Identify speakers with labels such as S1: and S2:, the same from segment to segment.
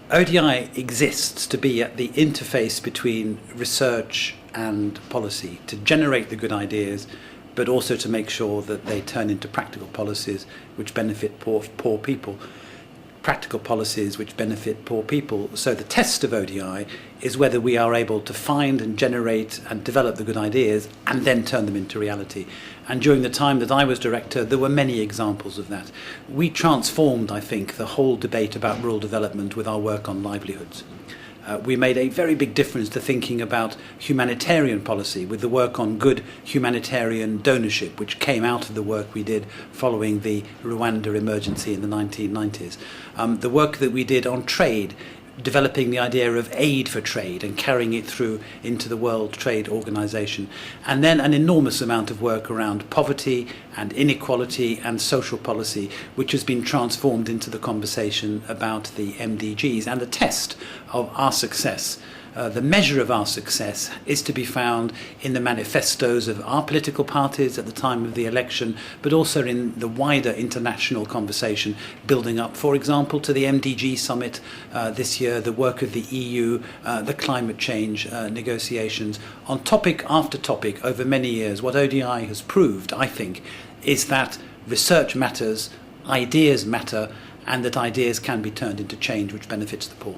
S1: ODI exists to be at the interface between research and policy, to generate the good ideas, but also to make sure that they turn into practical policies which benefit poor people. Practical policies which benefit poor people. So the test of ODI is whether we are able to find and generate and develop the good ideas and then turn them into reality. And during the time that I was director, there were many examples of that. We transformed, I think, the whole debate about rural development with our work on livelihoods. We made a very big difference to thinking about humanitarian policy with the work on good humanitarian donorship, which came out of the work we did following the Rwanda emergency in the 1990s. The work that we did on trade, developing the idea of aid for trade and carrying it through into the World Trade Organization. And then an enormous amount of work around poverty and inequality and social policy, which has been transformed into the conversation about the MDGs. And the test of our success, the measure of our success, is to be found in the manifestos of our political parties at the time of the election, but also in the wider international conversation building up, for example, to the MDG summit this year, the work of the EU, the climate change negotiations. On topic after topic over many years, what ODI has proved, I think, is that research matters, ideas matter, and that ideas can be turned into change which benefits the poor.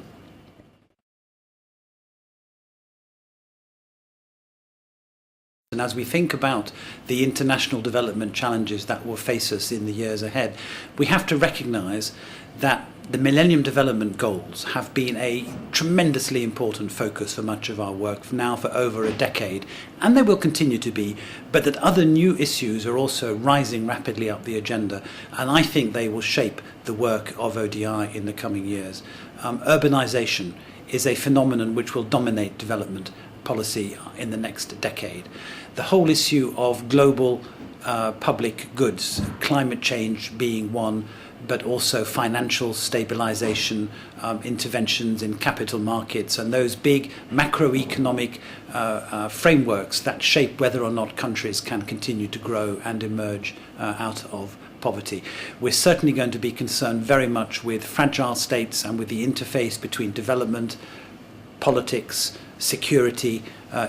S1: And as we think about the international development challenges that will face us in the years ahead, we have to recognise that the Millennium Development Goals have been a tremendously important focus for much of our work now for over a decade, and they will continue to be, but that other new issues are also rising rapidly up the agenda, and I think they will shape the work of ODI in the coming years. Urbanisation is a phenomenon which will dominate development policy in the next decade. The whole issue of global public goods, climate change being one, but also financial stabilization, interventions in capital markets, and those big macroeconomic frameworks that shape whether or not countries can continue to grow and emerge out of poverty. We're certainly going to be concerned very much with fragile states and with the interface between development, politics, security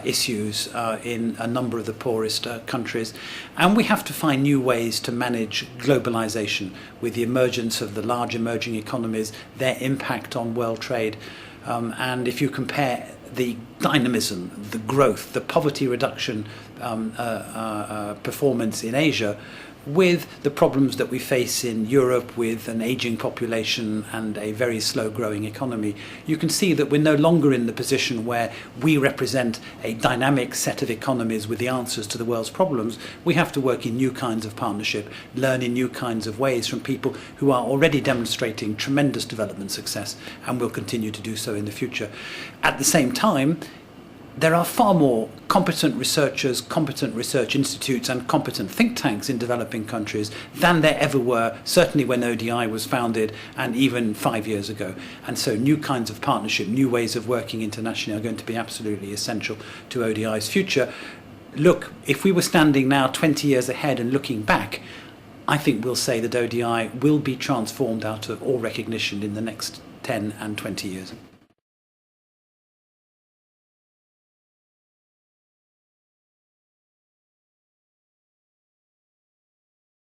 S1: issues in a number of the poorest countries. And we have to find new ways to manage globalization with the emergence of the large emerging economies, their impact on world trade. And if you compare the dynamism, the growth, the poverty reduction performance in Asia with the problems that we face in Europe with an aging population and a very slow growing economy, you can see that we're no longer in the position where we represent a dynamic set of economies with the answers to the world's problems. We have to work in new kinds of partnership, learn in new kinds of ways from people who are already demonstrating tremendous development success and will continue to do so in the future. At the same time, there are far more competent researchers, competent research institutes and competent think tanks in developing countries than there ever were, certainly when ODI was founded and even 5 years ago. And so new kinds of partnership, new ways of working internationally are going to be absolutely essential to ODI's future. Look, if we were standing now 20 years ahead and looking back, I think we'll say that ODI will be transformed out of all recognition in the next 10 and 20 years.